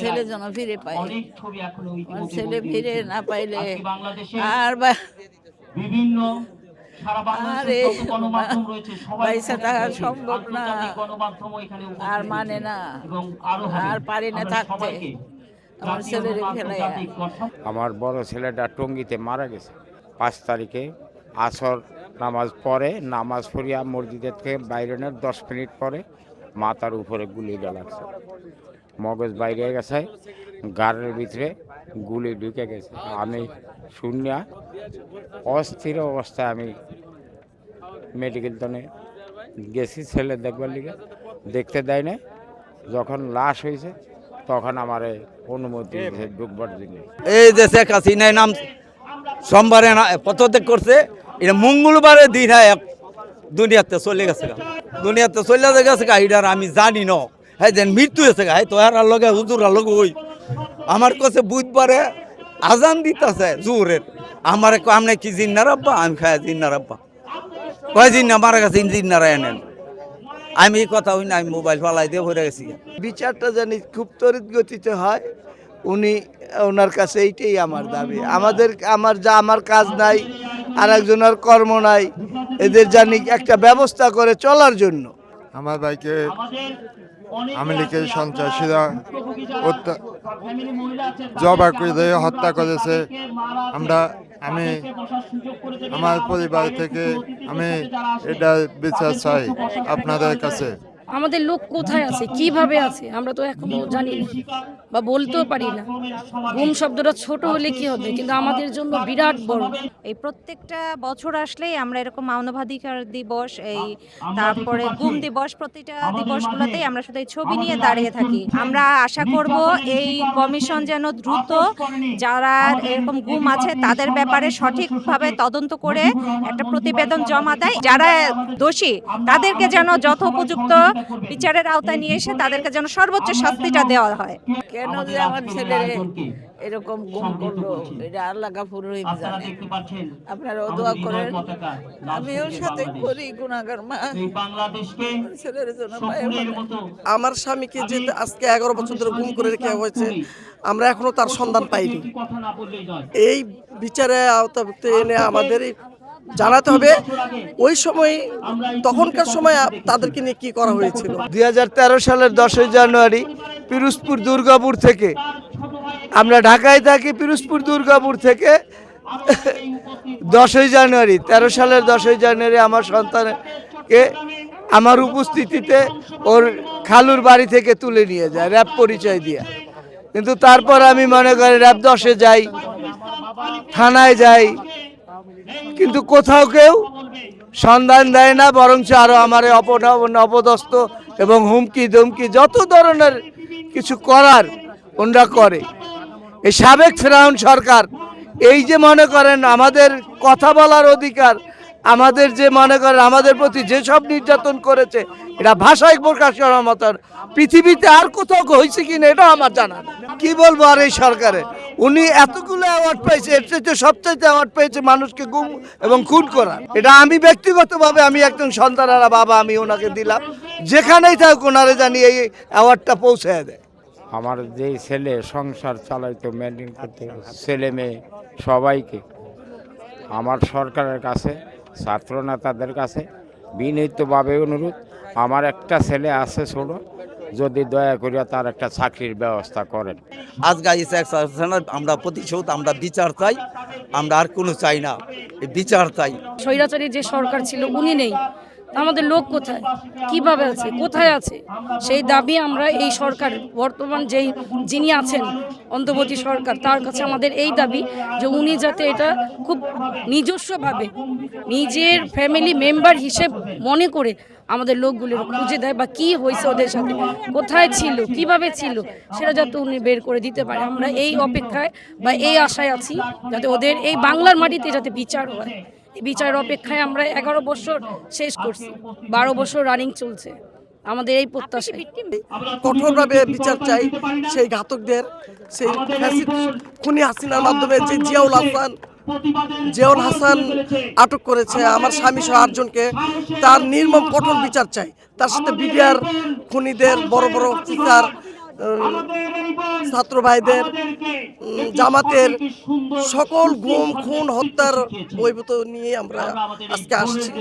ছেলে যেন ফিরে পায়। আমার ছেলে ফিরে না পাইলে আর বিভিন্ন আরে পয়সা থাকা সম্ভব না, আর মানে না, আর পারি না থাকতে আমার ছেলের ফেলাইয়া। আমার বড় ছেলেটা টঙ্গীতে মারা গেছে 5 তারিখে আসর নামাজ পড়ে, নামাজ পড়িয়া মসজিদের থেকে বাইরেনের 10 মিনিট পরে মাথার উপরে গুলিটা লাগছে, মগজ বাইরে গেছে, গাড়ির ভিতরে গুলি ঢুকে গেছে। আমি শুনিয়া অস্থির অবস্থায় আমি মেডিকেল টানে গেছি ছেলে দেখবার লিগে, দেখতে দেয় না। যখন লাশ হয়েছে তখন আমার অনুমতি দিয়েছে ঢুকবার জন্য। এই যে শেখ হাসিনার নাম সোমবারে পদত্যাগ করছে, এটা মঙ্গলবারের দিন দুনিয়াতে চলে গেছে, দুনিয়াতে চলে গেছে এটার আমি জানি না। হ্যাঁ যেন মৃত্যু হয়েছে হ্যাঁ তো আর লগে হুজুর লগে ওই আমার কাছে বুধবারে আজান দিতেছে জোরের, আমার আমনে কি জিন্নার আব্বা, আমি খাই জিন্নার আব্বা, কয় জিন্না মারা গেছে জিন্নারা এনেন। আমি এই কথা হই না, আমি মোবাইল ফালাই দিয়ে ভরে গেছি। বিচারটা জানি খুব তড়িৎ গতিতে হয়, ওনার কাছে এইটাই আমার দাবি। আমার কাজ নাই, আর একজনের কর্ম নাই, এদের জানি একটা ব্যবস্থা করে চলার জন্য। আমার ভাইকে আওয়ামী লীগের সন্ত্রাসীরা জবা করে হত্যা করেছে। আমি আমার পরিবার থেকে আমি এটা বিচার চাই আপনাদের কাছে। আমাদের লোক কোথায় আছে, কিভাবে আছে, আমরা তো এখনো জানি না বা বলতেও পারি না। গুম শব্দটা ছোট হলে কি হবে, কিন্তু আমাদের জন্য বিরাট বড়। এই প্রত্যেকটা বছর আসলেই আমরা এরকম মানবাধিকার দিবস, এই তারপরে গুম দিবস, প্রতিটা দিবসগুলোতেই আমরা শুধু এই ছবি নিয়ে দাঁড়িয়ে থাকি। আমরা আশা করব এই কমিশন যেন দ্রুত যারা এরকম গুম আছে তাদের ব্যাপারে সঠিকভাবে তদন্ত করে একটা প্রতিবেদন জমা দেয়। যারা দোষী তাদেরকে যেন যথোপযুক্ত বিচারের আওতায় নিয়ে এসে তাদেরকে যেন সর্বোচ্চ শাস্তিটা দেওয়া হয়। কেন যে আমার ছেলে এরকম গুম করলো এটা আল্লাহ গাফুর রহিম জানে। আপনারাও দোয়া করেন, আমিও সাথে করি গুনাহগার মা, ছেলের জন্য। আমার স্বামীকে যে আজকে 11 বছর ধরে গুম করে রেখে হয়েছে, আমরা এখনো তার সন্ধান পাইনি। এই বিচারে আওতাভুক্ত এনে আমাদের জানাতে হবে ওই সময়, তখনকার সময় তাদেরকে নিয়ে কি করা হয়েছিল। 2013 সালের 10ই জানুয়ারি পিরোজপুর দুর্গাপুর থেকে, আমরা ঢাকায় থাকি, পিরোজপুর দুর্গাপুর থেকে 10ই জানুয়ারি 13 সালের 10ই জানুয়ারি আমার সন্তানকে আমার উপস্থিতিতে ওর খালুর বাড়ি থেকে তুলে নিয়ে যায় র্যাব পরিচয় দিয়ে। কিন্তু তারপর আমি মনে করি র্যাব 10-এ যাই, থানায় যাই, কিন্তু কোথাও কেউ সন্ধান দেয় না, বরঞ্চ আরো আমার অপদস্থ এবং হুমকি ধমকি যত ধরনের কিছু করার ওনরা করে। এই সাবেক ফেরাউন সরকার এই যে মনে করেন আমাদের কথা বলার অধিকার, আমাদের যে মনে করেন আমাদের প্রতি যেসব নির্যাতন করেছে, এটা ভাষায় প্রকাশ করার মতন পৃথিবীতে আর কোথাও হয়েছে কিনা এটা আমার জানা নেই। কি বলবো আর এই সরকারে, উনি এতগুলো অ্যাওয়ার্ড পেয়েছে, এর চাইতে সবচাইতে অ্যাওয়ার্ড পেয়েছে মানুষকে গুম এবং খুন করার। এটা আমি ব্যক্তিগতভাবে আমি একজন সন্তানেরা বাবা, আমি ওনাকে দিলাম, যেখানেই থাকুক ওনারে জানি এই অ্যাওয়ার্ডটা পৌঁছে দেয়। আমার যেই ছেলে সংসার চালাইতো, মেনটেন করতে, ছেলে মেয়ে সবাইকে আমার সরকারের কাছে, ছাত্র নেতাদের কাছে বিনীতভাবে অনুরোধ, আমার একটা ছেলে আছে ছোট, যদি দয়া করিয়া তার একটা চাকরির ব্যবস্থা করেন। আজকে আমরা প্রতিশোধ, আমরা বিচার চাই, আমরা আর কোনো চাই না, বিচার চাই। স্বৈরাচারী যে সরকার ছিল উনি নেই, আমাদের লোক কোথায়, কিভাবে আছে, কোথায় আছে, সেই দাবি আমরা এই সরকার বর্তমান যিনি আছেন অন্তর্বর্তী সরকার, তার কাছে আমাদের এই দাবি যে উনি যাতে এটা খুব নিজস্বভাবে নিজের ফ্যামিলি মেম্বার হিসেব মনে করে আমাদের লোকগুলোর খুঁজে দেয়, বা কি হয়েছে ওদের সাথে, কোথায় ছিল, কিভাবে ছিল, সেটা যাতে উনি বের করে দিতে পারে। আমরা এই অপেক্ষায় বা এই আশায় আছি যাতে ওদের এই বাংলার মাটিতে যাতে বিচার হয়। এই বিচারের অপেক্ষায় আমরা 11 বছর শেষ করছি, 12 বছর রানিং চলছে। আমাদের এই প্রত্যাশা কঠোরভাবে বিচার চাই সেই ঘাতকদের, সেই খুনি হাসিনার মাধ্যমে যে জিয়াউল হাসান আটক করেছে আমার স্বামী সহ 8 জনকে, তার নির্মম কঠোর বিচার চাই। তার সাথে বিডিআর খুনিদের বড় বড় অফিসার ছাত্র ভাইদের, জামাতের সকল গুম খুন হত্যার বহির্ভূত নিয়ে আমরা আজকে আসছি।